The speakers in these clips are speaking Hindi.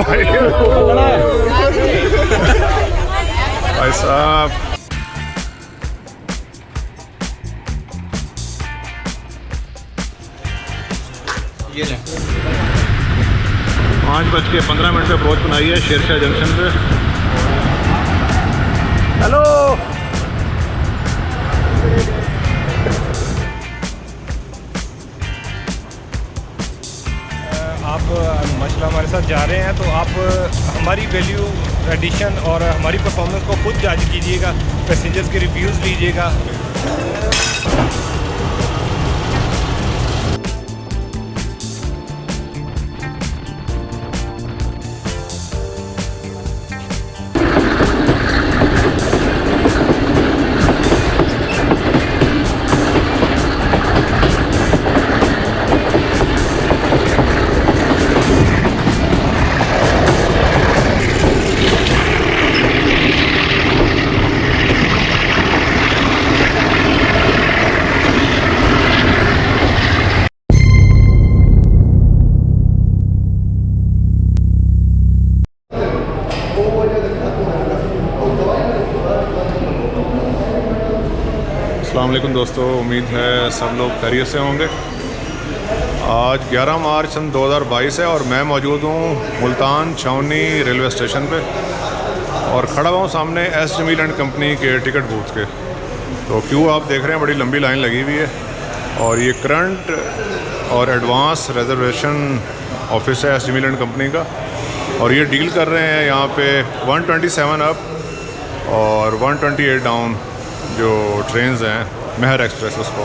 भाई साहब ये लें 5:15 पे अप्रोच बनाई है शेरशाह जंक्शन पे। हेलो आप माशाल्लाह हमारे साथ जा रहे हैं तो आप हमारी वैल्यू एडिशन और हमारी परफॉर्मेंस को खुद जज कीजिएगा, पैसेंजर्स के रिव्यूज़ लीजिएगा। अस्सलाम वालेकुम दोस्तों, उम्मीद है सब लोग खैरियत से होंगे। आज 11 मार्च सन 2022 है और मैं मौजूद हूँ मुल्तान छावनी रेलवे स्टेशन पे और खड़ा हुआ हूँ सामने एस जमील एंड कंपनी के टिकट बूथ के। तो क्यों आप देख रहे हैं, बड़ी लंबी लाइन लगी हुई है और ये करंट और एडवांस रिजर्वेशन ऑफिस है एस जमील एंड कंपनी का और ये डील कर रहे हैं यहाँ पे 127 अप और 128 डाउन जो ट्रेन्स हैं महर एक्सप्रेस उसको।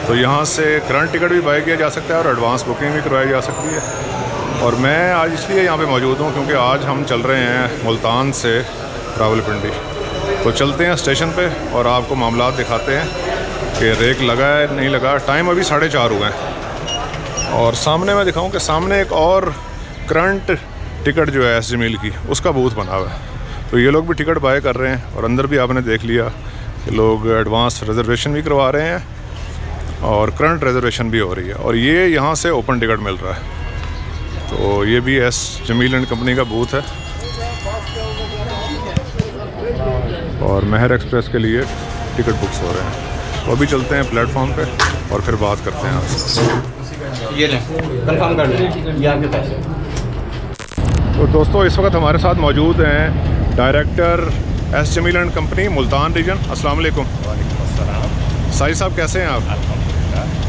तो यहाँ से करंट टिकट भी बाय किया जा सकता है और एडवांस बुकिंग भी करवाई जा सकती है। और मैं आज इसलिए यहाँ पे मौजूद हूँ क्योंकि आज हम चल रहे हैं मुल्तान से रावलपिंडी। तो चलते हैं स्टेशन पे और आपको मामला दिखाते हैं कि रेक लगा है नहीं लगा। टाइम अभी 4:30 हुए हैं और सामने मैं दिखाऊँ कि सामने एक और करंट टिकट जो है एस जमील की उसका बूथ बना हुआ है। तो ये लोग भी टिकट बाय कर रहे हैं और अंदर भी आपने देख लिया कि लोग एडवांस रिजर्वेशन भी करवा रहे हैं और करंट रिजर्वेशन भी हो रही है और ये यहाँ से ओपन टिकट मिल रहा है। तो ये भी एस जमील एंड कंपनी का बूथ है और महर एक्सप्रेस के लिए टिकट बुक्स हो रहे हैं। तो अभी चलते हैं प्लेटफॉर्म पे और फिर बात करते हैं आपसे। ये लें कंफर्म कर लें, ये आपके पैसे। तो दोस्तों इस वक्त हमारे साथ मौजूद हैं director S Jameel and company Multan region. अस्सलाम वालेकुम। साहिब साहब कैसे हैं आप?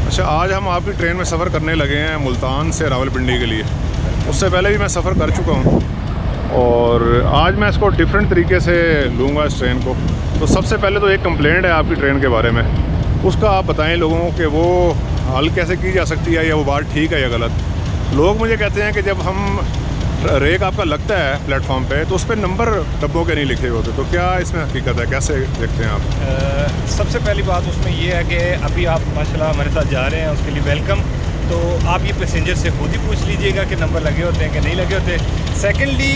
अच्छा, आज हम आपकी ट्रेन में सफ़र करने लगे हैं मुल्तान से रावलपिंडी के लिए। उससे पहले भी मैं सफ़र कर चुका हूँ और आज मैं इसको डिफरेंट तरीके से लूँगा इस ट्रेन को। तो सबसे पहले तो एक कंप्लेंट है आपकी ट्रेन के बारे में, उसका आप बताएं लोगों को कि वो हल कैसे की जा सकती है या वो बात ठीक है या गलत। लोग मुझे कहते हैं कि जब हम रेक आपका लगता है प्लेटफॉर्म पे तो उस पर नंबर डब्बों के नहीं लिखे होते, तो क्या इसमें हकीकत है, कैसे देखते हैं आप? सबसे पहली बात उसमें ये है कि अभी आप माशाल्लाह हमारे साथ जा रहे हैं, उसके लिए वेलकम। तो आप ये पैसेंजर से खुद ही पूछ लीजिएगा कि नंबर लगे होते हैं कि नहीं लगे होते। सेकेंडली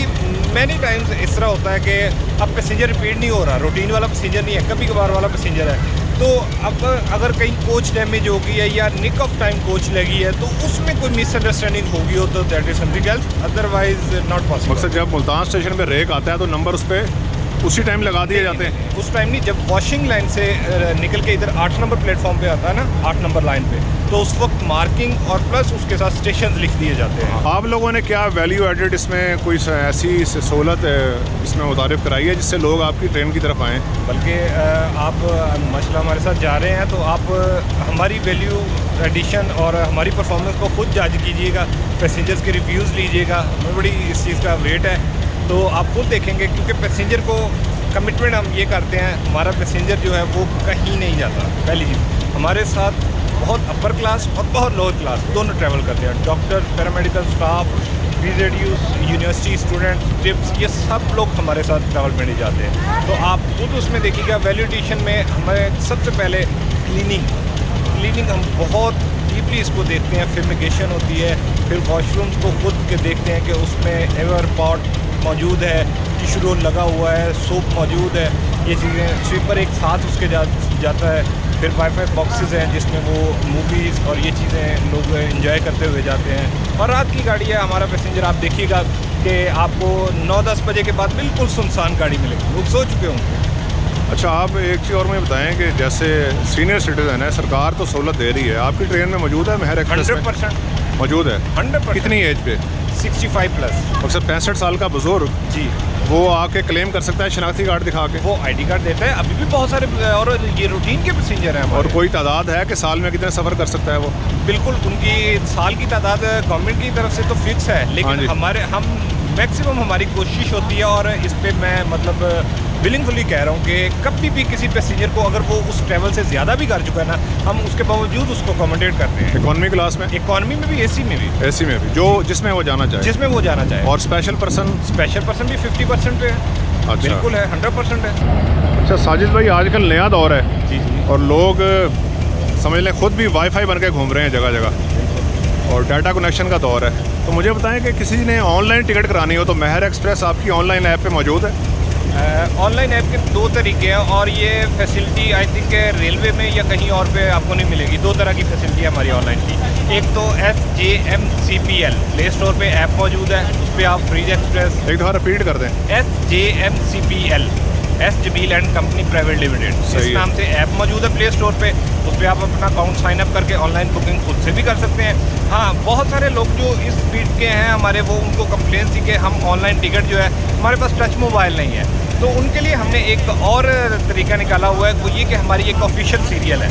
मैनी टाइम्स इस तरह होता है कि अब पैसेंजर रिपीट नहीं हो रहा, रूटीन वाला पैसेंजर नहीं है, कभी कभार वाला पैसेंजर है। तो अब अगर कहीं कोच डैमेज हो गई है या निक ऑफ टाइम कोच लगी है तो उसमें कोई मिसअंडरस्टैंडिंग होगी हो तो that is something else, otherwise not possible. मकसद जब मुल्तान स्टेशन पे रेक आता है तो नंबर उस पर उसी टाइम लगा दिए जाते हैं? उस टाइम नहीं, जब वॉशिंग लाइन से निकल के इधर 8 नंबर प्लेटफॉर्म पे आता है ना, 8 नंबर लाइन पे, तो उस वक्त मार्किंग और प्लस उसके साथ स्टेशन लिख दिए जाते हैं। आप लोगों ने क्या वैल्यू एडेड इसमें कोई ऐसी सहूलत इसमें मुतारिफ कराई है जिससे लोग आपकी ट्रेन की तरफ आएँ? बल्कि आप माशाल्लाह हमारे साथ जा रहे हैं तो आप हमारी वैल्यू एडिशन और हमारी परफॉर्मेंस को खुद जज कीजिएगा, पैसेंजर्स के रिव्यूज़ लीजिएगा। हमें बड़ी इस चीज़ का वेट है तो आप खुद देखेंगे क्योंकि पैसेंजर को कमिटमेंट हम ये करते हैं, हमारा पैसेंजर जो है वो कहीं नहीं जाता। पहली चीज़, हमारे साथ बहुत अपर क्लास और बहुत लोअर क्लास दोनों ट्रैवल करते हैं। Doctor, paramedical staff, graduates, university students, tips, ये सब लोग हमारे साथ ट्रैवल करने जाते हैं। तो आप खुद उसमें देखिएगा वैल्यू एडिशन में हमें सबसे पहले क्लीनिंग हम बहुत डीपली इसको देखते हैं। फ्यूमिगेशन होती है, फिर वॉशरूम्स को खुद के देखते हैं कि उसमें एवर पॉट मौजूद है, टिश्यू रोल लगा हुआ है, सोप मौजूद है, ये चीज़ें। स्वीपर एक साथ उसके जाता है, फिर वाईफाई बॉक्सेस हैं जिसमें वो मूवीज़ और ये चीज़ें लोग एंजॉय करते हुए जाते हैं। और रात की गाड़ी है, हमारा पैसेंजर आप देखिएगा कि आपको 9-10 बजे के बाद बिल्कुल सुनसान गाड़ी मिलेगी, लोग सो चुके होंगे। अच्छा, आप एक चीज़ और मुझे बताएं कि जैसे सीनियर सिटीज़न है, सरकार तो सहूलत दे रही है, आपकी ट्रेन में मौजूद है महर एक्सप्रेस में? 100% मौजूद है। 100%। कितनी एज पे? 65+। और सर 65 साल का बुजुर्ग जी, वो आके क्लेम कर सकता है शनाख्ती कार्ड दिखा के? वो आईडी कार्ड देता है। अभी भी बहुत सारे और ये रूटीन के पैसेंजर हैं और हमारे। कोई तादाद है कि साल में कितने सफ़र कर सकता है वो? बिल्कुल, उनकी साल की तादाद गवर्नमेंट की तरफ से तो फिक्स है, हाँ लेकिन जी। हम मैक्सिमम हमारी कोशिश होती है, और इस पे मैं मतलब विलिंगफुली कह रहा हूँ कि कभी भी किसी पैसेंजर को अगर वो उस ट्रैवल से ज़्यादा भी कर चुका है ना, हम उसके बावजूद उसको अकोमोडेट करते हैं। इकॉनमी क्लास में, इकॉनमी में भी, एसी में भी, एसी में भी, जो जिसमें वो जाना चाहे। जिसमें वो जाना चाहे। और स्पेशल पर्सन? स्पेशल पर्सन भी 50% पे है। अच्छा, बिल्कुल है, 100% है। अच्छा साजिद भाई, आजकल नया दौर है जी जी। और लोग समझ लें खुद भी वाईफाई बन के घूम रहे हैं जगह जगह, और डाटा कनेक्शन का दौर है। तो मुझे बताएं कि किसी ने ऑनलाइन टिकट करानी हो तो महर एक्सप्रेस आपकी ऑनलाइन ऐप पे मौजूद है? ऑनलाइन ऐप के 2 तरीके हैं, और ये फैसिलिटी आई थिंक रेलवे में या कहीं और पे आपको नहीं मिलेगी। 2 तरह की फैसिलिटी है हमारी ऑनलाइन की। एक तो SJMCPL प्ले स्टोर पे ऐप मौजूद है, उस पर आप फ्रीज एक्सप्रेस। एक दफ़ा रिपीट कर दें। SJMCPL, S Jameel and company private limited, सही इस है। नाम से ऐप मौजूद है प्ले स्टोर पे। उस पर आप अपना अकाउंट साइन अप करके ऑनलाइन बुकिंग खुद से भी कर सकते हैं। हाँ, बहुत सारे लोग जो इस फील्ड के हैं हमारे, वो उनको कंप्लेन थी कि हम ऑनलाइन टिकट जो है, हमारे पास टच मोबाइल नहीं है, तो उनके लिए हमने एक और तरीका निकाला हुआ है। वो ये कि हमारी एक ऑफिशियल सीरियल है,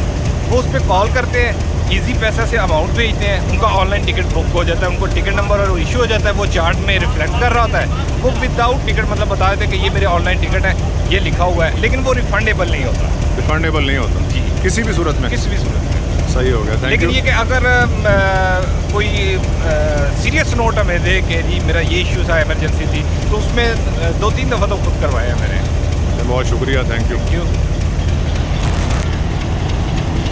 वो उस पर कॉल करते हैं, इजी पैसा से अमाउंट भेजते हैं, उनका ऑनलाइन टिकट बुक हो जाता है, उनको टिकट नंबर और इशू हो जाता है, वो चार्ट में रिफ्लेक्ट कर रहा होता है। वो विदाउट टिकट मतलब बता देते हैं कि ये मेरे ऑनलाइन टिकट है, ये लिखा हुआ है, लेकिन वो रिफंडेबल नहीं होता। रिफंडेबल नहीं होता जी, किसी भी सूरत में? किसी भी सूरत में। सही हो गया, थैंक लेकिन यू। ये कि अगर कोई सीरियस नोट हमें दे कि जी मेरा ये इशू था, इमरजेंसी थी, तो उसमें 2-3 दफ़ा तो खुद करवाया मैंने। बहुत शुक्रिया, थैंक यू। क्यों?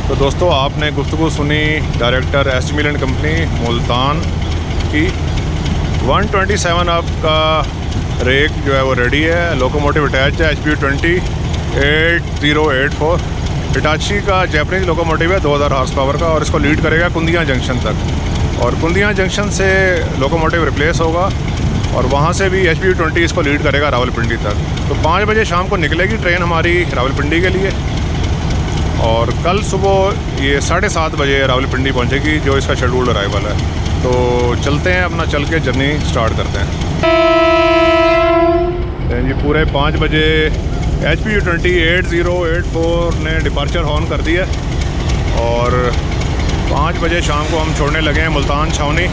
तो दोस्तों, आपने गुफ्तगू सुनी director S Jameel and company Multan की। 127 आपका रेक जो है वो रेडी है, लोकोमोटिव अटैच है, HP 208084। हिटाची का जैपनीज लोकोमोटिव है 2000 हॉर्स पावर का, और इसको लीड करेगा कुंदिया जंक्शन तक, और कुंदिया जंक्शन से लोकोमोटिव रिप्लेस होगा, और वहाँ से भी HP 20 इसको लीड करेगा रावलपिंडी तक। तो 5 बजे शाम को निकलेगी ट्रेन हमारी रावलपिंडी के लिए, और कल सुबह ये 7:30 बजे रावलपिंडी पहुंचेगी, जो इसका शेड्यूल्ड अराइवल है। तो चलते हैं, अपना चल के जर्नी स्टार्ट करते हैं। जी पूरे 5 बजे HP 208084 ने डिपार्चर हॉर्न कर दिया, और 5 बजे शाम को हम छोड़ने लगे हैं मुल्तान छावनी।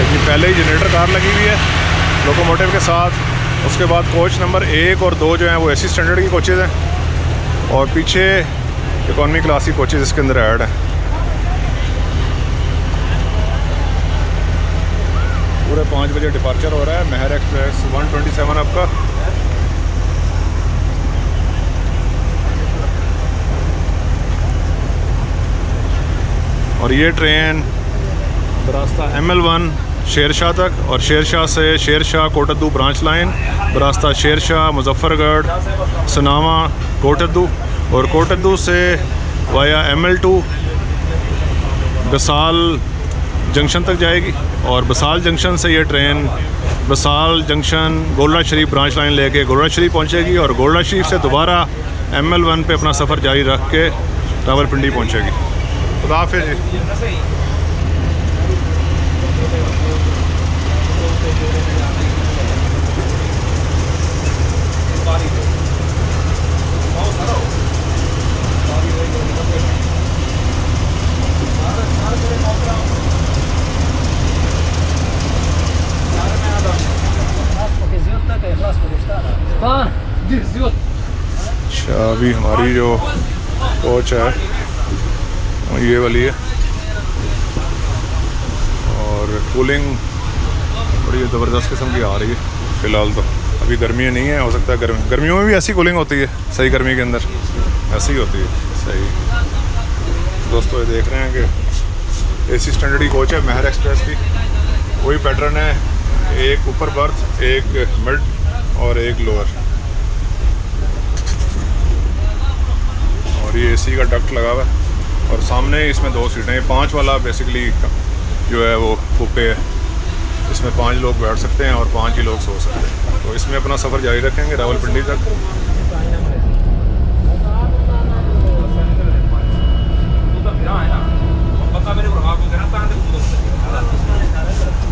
जी पहले ही जनरेटर कार लगी हुई है लोकोमोटिव के साथ। उसके बाद कोच नंबर 1 और 2 जो हैं वो AC स्टैंडर्ड की कोचेज़ हैं, और पीछे इकॉनमी क्लास की कोचेज़ इसके अंदर ऐड हैं। पूरे 5 बजे डिपार्चर हो रहा है महर एक्सप्रेस 127 आपका। और ये ट्रेन रास्ता ML1 शेरशाह तक, और शेरशाह से शेरशाह कोटद्दू ब्रांच लाइन, रास्ता शेरशाह मुजफ्फरगढ़ सनामा कोटद्दू, और कोटद्दू से वाया ML2 बसाल जंक्शन तक जाएगी, और बसाल जंक्शन से ये ट्रेन बसाल जंक्शन गोल्डा शरीफ ब्रांच लाइन लेके गोल्डा शरीफ पहुंचेगी, और गोल्डा शरीफ से दोबारा ML1 पे अपना सफ़र जारी रख के रावलपिंडी पहुंचेगी। खुदा हाफिज़ जी। अच्छा, अभी हमारी जो कोच है वो ये वाली है, और कूलिंग बड़ी ज़बरदस्त किस्म की आ रही है फ़िलहाल। तो अभी गर्मियाँ नहीं है, हो सकता है गर्मियों में भी ऐसी कूलिंग होती है, सही गर्मी के अंदर ऐसी ही होती है। सही दोस्तों, ये देख रहे हैं कि AC स्टैंडर्ड की कोच है महर एक्सप्रेस की, वही पैटर्न है, एक ऊपर बर्थ, एक मिड और एक लोअर, और ये एसी का डक्ट लगा हुआ है। और सामने इसमें 2 सीटें, 5 वाला बेसिकली जो है वो कूपे है, इसमें 5 लोग बैठ सकते हैं और 5 ही लोग सो सकते हैं। तो इसमें अपना सफ़र जारी रखेंगे रावलपिंडी तक।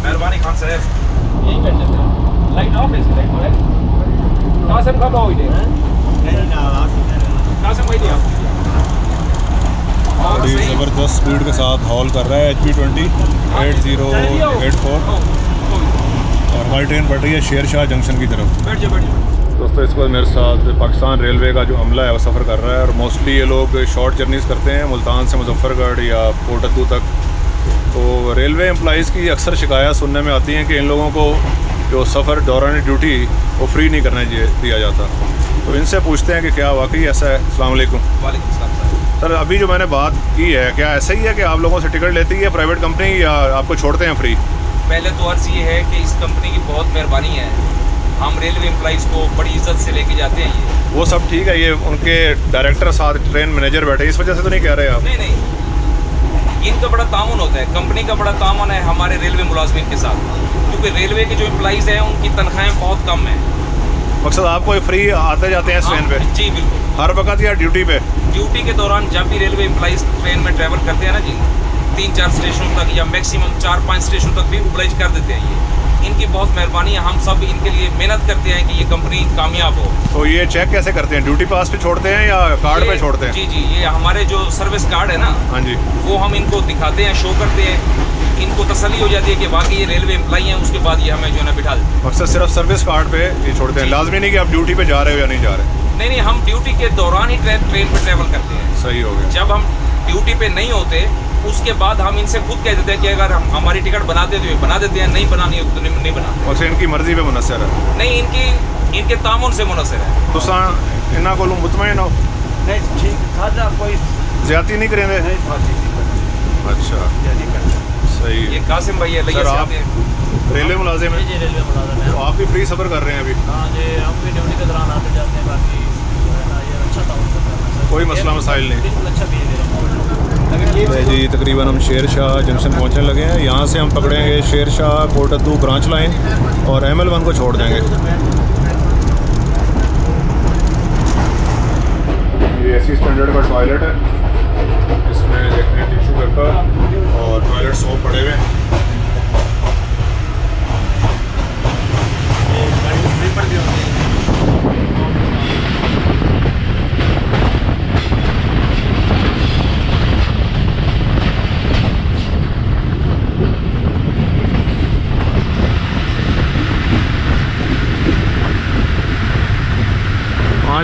मेहरबानी खान साहब, यही बैठ लेते हैं। लाइट ऑफ है इसकी, लाइट है। कासिम कब आओ इधर? कासिम वही दिया। और ये ज़बरदस्त स्पीड के साथ हॉल कर रहा है HP20 8084, और हमारी ट्रेन बढ़ रही है शेर शाह जंक्शन की तरफ। बैठ जाओ, बैठ जाओ। दोस्तों इस पर मेरे साथ पाकिस्तान रेलवे का जो अमला है वो सफ़र कर रहा है, और मोस्टली ये लोग शॉर्ट जर्नीज़ करते हैं मुल्तान से मुजफ्फरगढ़ या पोर्ट अद्दू तक। तो रेलवे एम्प्लॉइज़ की अक्सर शिकायत सुनने में आती हैं कि इन लोगों को जो सफ़र दौरान ड्यूटी वो फ्री नहीं करने दिया जाता। तो इनसे पूछते हैं कि क्या वाकई ऐसा है। अस्सलाम वालेकुम। वालेकुम सलाम साहब। सर, अभी जो मैंने बात की है, क्या ऐसा ही है कि आप लोगों से टिकट लेती है प्राइवेट कंपनी, या आपको छोड़ते हैं फ्री? पहले तो अर्ज़ ये है कि इस कंपनी की बहुत मेहरबानी है, हम रेलवे एम्प्लॉइज़ को बड़ी इज्जत से लेके जाते हैं। ये वो सब ठीक है, ये उनके डायरेक्टर साथ ट्रेन मैनेजर बैठे, इस वजह से तो नहीं कह रहे आप? नहीं नहीं, इनका बड़ा ताउन होता है, कंपनी का बड़ा ताउन है हमारे रेलवे मुलाजमिन के साथ, क्योंकि रेलवे के जो एम्प्लॉइज़ हैं उनकी तनख्वाहें बहुत कम हैं। मकसद आपको फ्री आते जाते हैं इस ट्रेन पे? जी बिल्कुल। हर वक्त या ड्यूटी पे? ड्यूटी के दौरान जब भी रेलवे एम्प्लॉइज़ ट्रेन में ट्रैवल करते हैं ना जी, 3-4 स्टेशन तक या मैक्सिमम 4-5 स्टेशन तक भी ओबलाइज कर देते हैं। ये इनकी बहुत मेहरबानी है, हम सब इनके लिए मेहनत करते हैं कि ये कंपनी कामयाब हो। तो ये चेक कैसे करते हैं? ड्यूटी पास पे छोड़ते हैं या कार्ड पे छोड़ते हैं? जी जी, ये हमारे जो सर्विस कार्ड है ना, हाँ जी, वो हम इनको दिखाते हैं, शो करते हैं, इनको तसल्ली हो जाती है कि वाकई ये रेलवे एम्प्लॉई हैं। उसके बाद ये हमें जो है ना बिठा देते हैं। मकसद सिर्फ सर्विस कार्ड पे ये छोड़ते हैं, लाजमी नहीं कि आप ड्यूटी पे जा रहे हो या नहीं जा रहे? नहीं नहीं, हम ड्यूटी के दौरान ही ट्रेन पे ट्रैवल करते हैं। सही हो गया। जब हम ड्यूटी पे नहीं होते उसके बाद हम इनसे खुद कह देते हैं कि अगर हम हमारी टिकट बनाते तो ये बना देते हैं, नहीं बनानी हो तो नहीं बनाते। और इनकी मर्जी पे मुनसर है? नहीं, इनके तामुन से मुनसर है। तुसा इन्ना को मुतमईन हो? नहीं ठीक खादा कोई ज्यादती नहीं करेंगे? नहीं खाती अच्छा, सही ये है। कासिम भाई है, सर, आप रेलवे मुलाजिम हैं? जी रेलवे मुलाजिम है। तो आप भी फ्री सफ़र कर रहे हैं अभी? हाँ जी, हम भी ड्यूटी के दौरान आते जाते हैं, बाकी जो है ना ये अच्छा ताउन करता है, कोई मसला मसाइल नहीं? बिल्कुल अच्छा बिहेवियर है। जी, तकरीबन हम शेर शाह जंक्शन पहुंचने लगे हैं। यहाँ से हम पकड़ेंगे शेर शाह पोर्ट अद्दू ब्रांच लाइन और ML1 को छोड़ देंगे। ये AC स्टैंडर्ड का टॉयलेट है, इसमें देखते हैं टिश्यू पेपर और टॉयलेट सोप पड़े हुए हैं।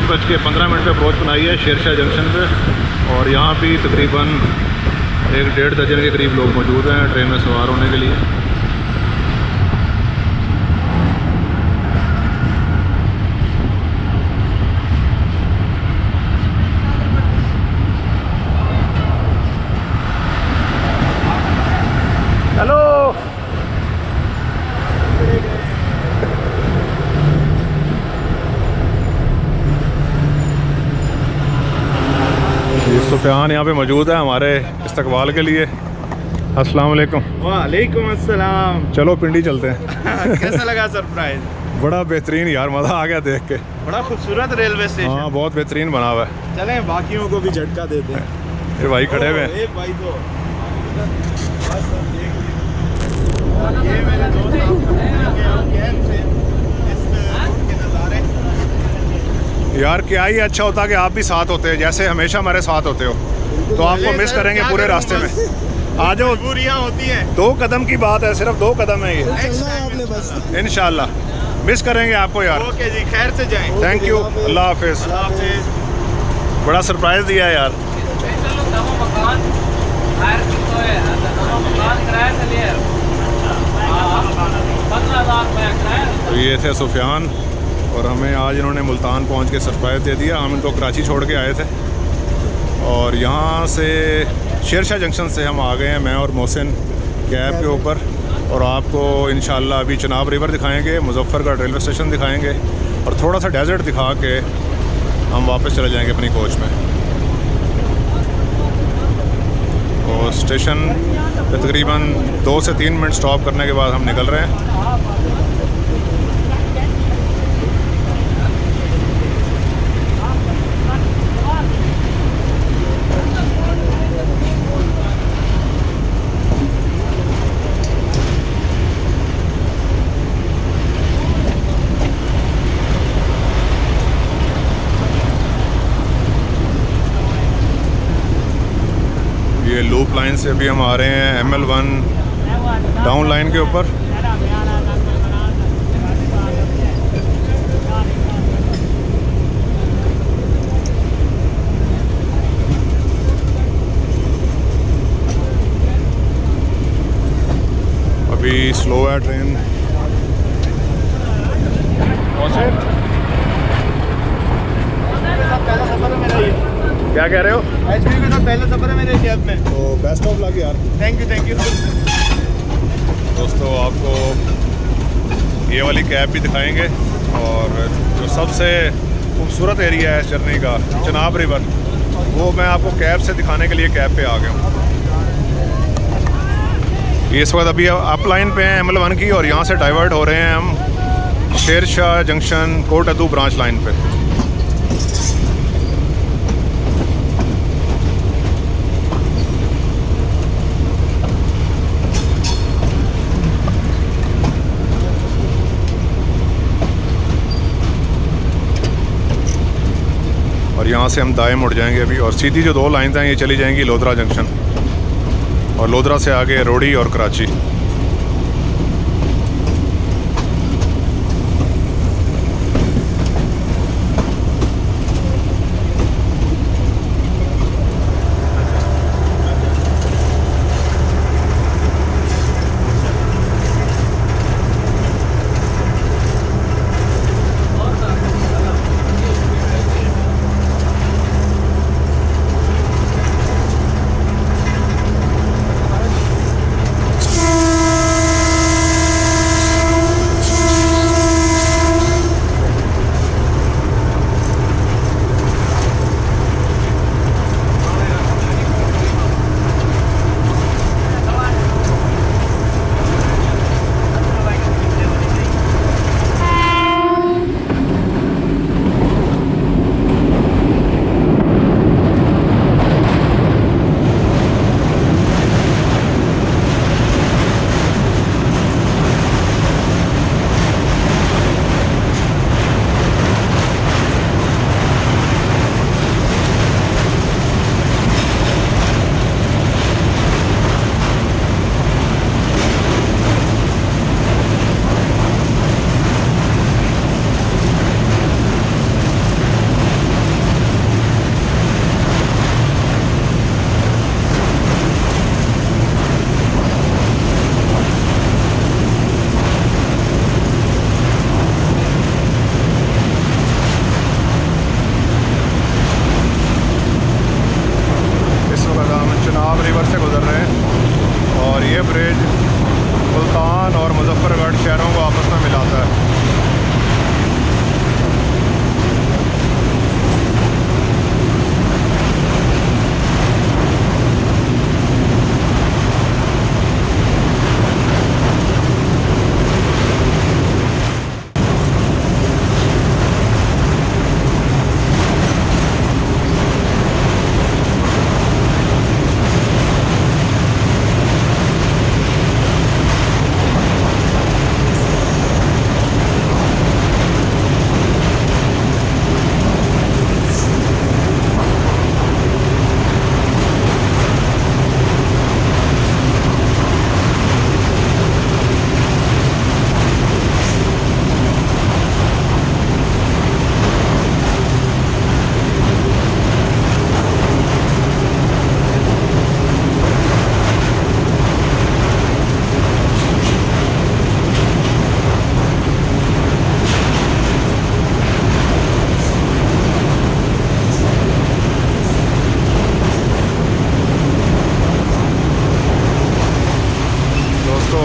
बज के 15 मिनट पे अप्रोच बनाई है शेर शाह जंक्शन पे, और यहाँ भी तकरीबन 1-1.5 दर्जन के करीब लोग मौजूद हैं ट्रेन में सवार होने के लिए। हेलो, सुफियान यहाँ पे मौजूद है हमारे इस्तकबाल के लिए। अस्सलाम वालेकुम। वालेकुम अस्सलाम। चलो पिंडी चलते हैं। कैसा लगा सरप्राइज? बड़ा बेहतरीन यार, मज़ा आ गया देख के। बड़ा खूबसूरत रेलवे स्टेशन। हाँ, बहुत बेहतरीन बना हुआ है। चलें बाकियों को भी झटका देते हैं। ये भाई खड़े हुए हैं। एक भाई तो ये मेरे दोस्त आपको दिखाएंगे हम कैंप से इस रोड के नज़ारे। यार क्या ही अच्छा होता कि आप भी साथ होते हैं, जैसे हमेशा हमारे साथ होते हो। तो आपको मिस करेंगे पूरे रास्ते में। आ जाओ, बुरियाँ होती हैं। 2 कदम की बात है, सिर्फ 2 कदम है ये। इंशाल्लाह मिस करेंगे आपको यार। ओके जी, खैर से जाएं। थैंक यू, अल्लाह हाफिज़। अल्लाह हाफिज़। बड़ा सरप्राइज़ दिया है यार। तो ये थे सुफियान, और हमें आज इन्होंने मुल्तान पहुंच के सरप्राइज़ दे दिया। हम इनको कराची छोड़ के आए थे, और यहाँ से शेर शाह जंक्शन से हम आ गए हैं, मैं और मोहसिन कैब के ऊपर। और आपको इंशाल्लाह अभी चिनाब रिवर दिखाएंगे, मुजफ्फरगढ़ रेलवे स्टेशन दिखाएंगे, और थोड़ा सा डेजर्ट दिखा के हम वापस चले जाएंगे अपनी कोच में। और स्टेशन पे तकरीबन 2 से 3 मिनट स्टॉप करने के बाद हम निकल रहे हैं। ये लूप लाइन से अभी हम आ रहे हैं ML1 डाउन लाइन के ऊपर। अभी स्लो है ट्रेन। पहला सफर है मेरा ये। क्या कह रहे हो? एचपी के साथ पहला सफर है मेरे कैब में। तो बेस्ट ऑफ लक यार। Thank you. दोस्तों आपको ये वाली कैब भी दिखाएंगे और जो सबसे खूबसूरत एरिया है इस जर्नी का, चिनाब रिवर, वो मैं आपको कैब से दिखाने के लिए कैब पे आ गया हूँ। ये इस वक्त अभी अप लाइन पे हैं ML1 की और यहाँ से डाइवर्ट हो रहे हैं हम Sher Shah junction कोटअदू branch line पे। और यहाँ से हम दाएं मुड़ जाएंगे अभी और सीधी जो 2 लाइन्स हैं ये चली जाएंगी लोधरा जंक्शन और लोधरा से आगे रोडी और कराची। शहरों को आपस में मिलाता है।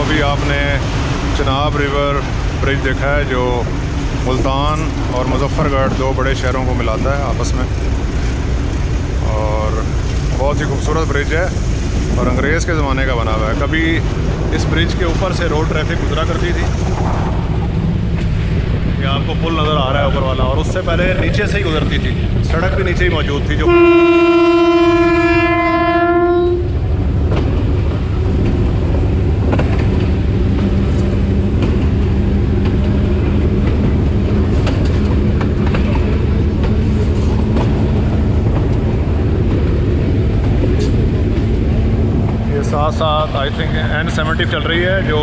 अभी आपने चिनाब रिवर ब्रिज देखा है जो मुल्तान और मुजफ्फरगढ़ दो बड़े शहरों को मिलाता है आपस में, और बहुत ही खूबसूरत ब्रिज है और अंग्रेज़ के ज़माने का बना हुआ है। कभी इस ब्रिज के ऊपर से रोड ट्रैफिक गुजरा करती थी, ये आपको पुल नज़र आ रहा है ऊपर वाला, और उससे पहले नीचे से ही गुजरती थी, सड़क भी नीचे ही मौजूद थी। जो साथ साथ आई थिंक N70 चल रही है जो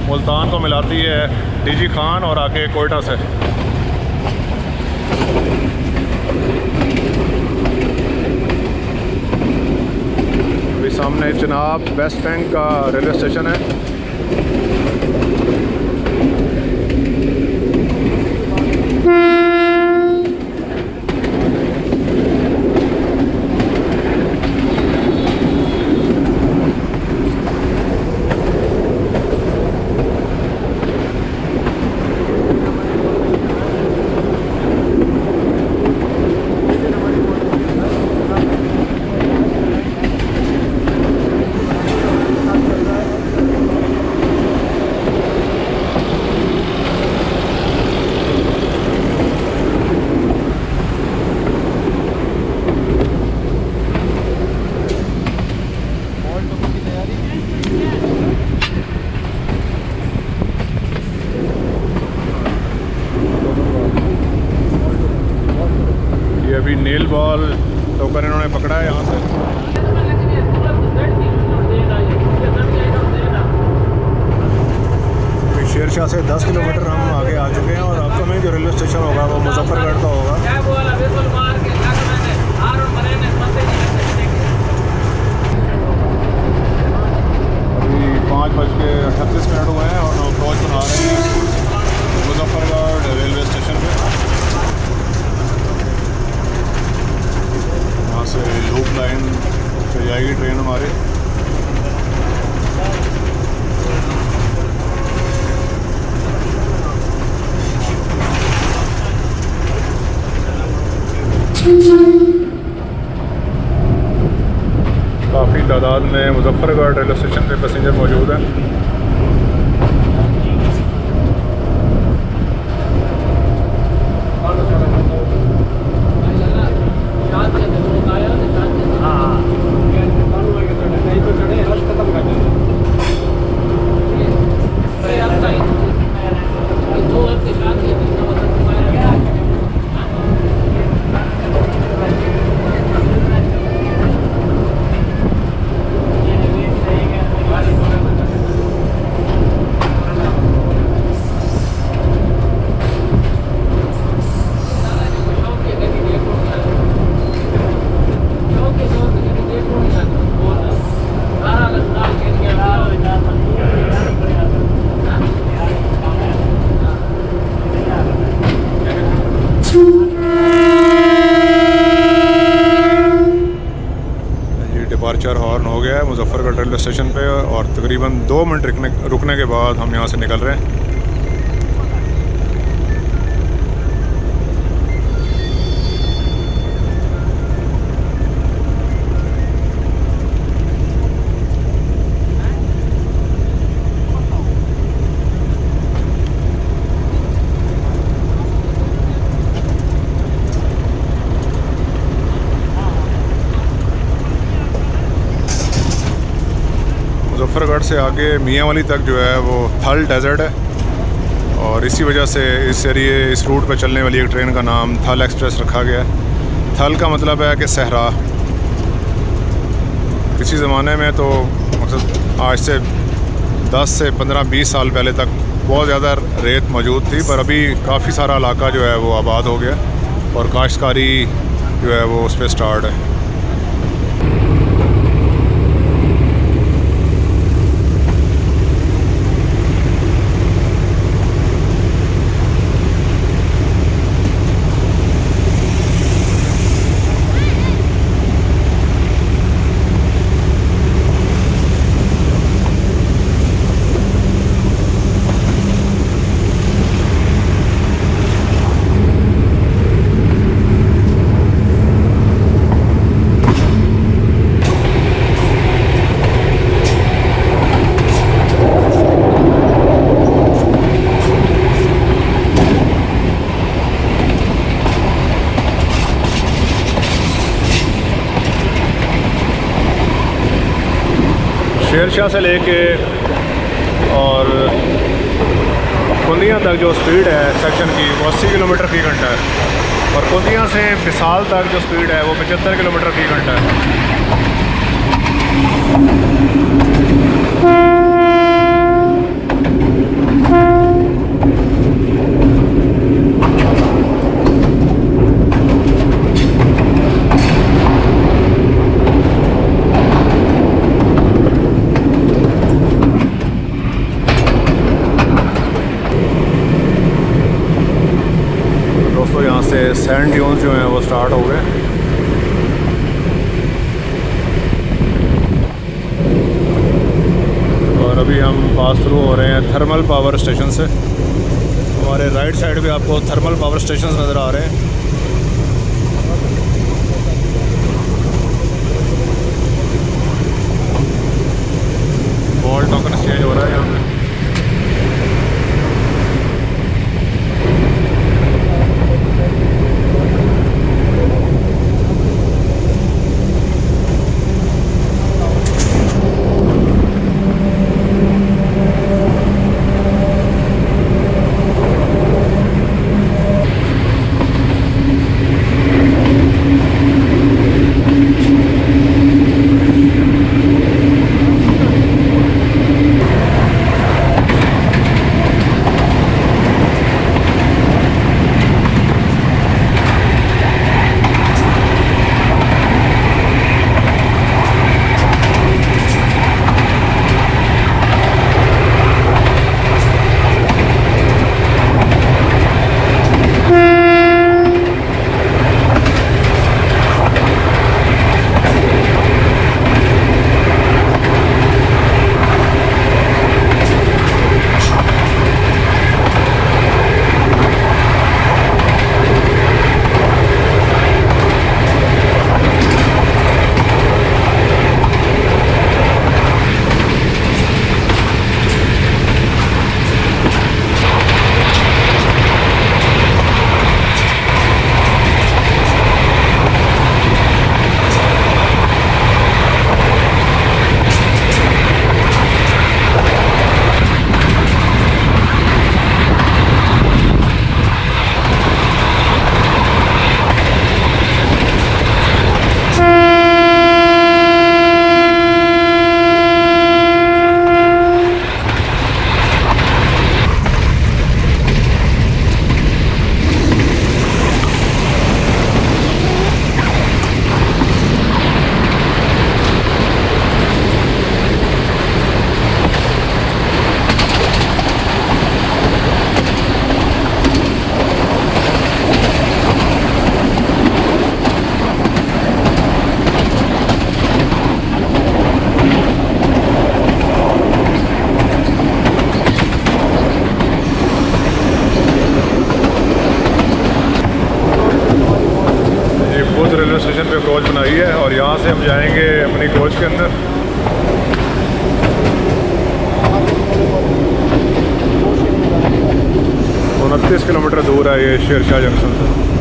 मुल्तान को मिलाती है डीजी खान और आके कोयटा से। अभी सामने जनाब वेस्ट बैंक का रेलवे स्टेशन है। अभी नेल बॉल टोकन इन्होंने पकड़ा है यहाँ से। अभी शेरशाह से 10 किलोमीटर हम आगे आ चुके हैं और अब हमें जो रेलवे स्टेशन होगा वो मुजफ्फरगढ़ का होगा। अभी 5:38 हुए हैं और हम अप्रोच बना रहे हैं मुजफ्फरगढ़ रेलवे स्टेशन पे। यहाँ से लूप लाइन से जाएगी ट्रेन हमारी। काफ़ी तादाद में मुजफ्फरगढ़ रेलवे स्टेशन पे पैसेंजर मौजूद हैं। डिपार्चर हॉर्न हो गया है मुजफ्फरगढ़ रेलवे स्टेशन पे और तकरीबन 2 मिनट रुकने के बाद हम यहाँ से निकल रहे हैं। मुजफ्फरगढ़ से आगे मियाँ वाली तक जो है वो थल डेजर्ट है और इसी वजह से इस रूट पर चलने वाली एक ट्रेन का नाम थल एक्सप्रेस रखा गया है। थल का मतलब है कि सहरा। किसी ज़माने में तो मतलब आज से 10 से 15-20 साल पहले तक बहुत ज़्यादा रेत मौजूद थी, पर अभी काफ़ी सारा इलाका जो है वो आबाद हो गया और काश्तकारी जो है वो उस पर स्टार्ट है। शेरशाह से लेके और कुंदियाँ तक जो स्पीड है सेक्शन की वो 80 किलोमीटर फ़ी घंटा है और कुंदियाँ से विसाल तक जो स्पीड है वो 75 किलोमीटर फ़ी घंटा है। दोस्तों यहाँ से सैंड ड्यून्स जो हैं वो स्टार्ट हो गए। और अभी हम पास थ्रू हो रहे हैं थर्मल पावर स्टेशन से। हमारे राइट साइड पे आपको थर्मल पावर स्टेशन नज़र आ रहे हैं। वॉल टोकन एक्सचेंज हो रहा है यहाँ पे। रेलवे स्टेशन पे कोच बनाई है और यहाँ से हम जाएंगे अपनी कोच के अंदर। 29 किलोमीटर दूर है ये शेरशाह जंक्शन से।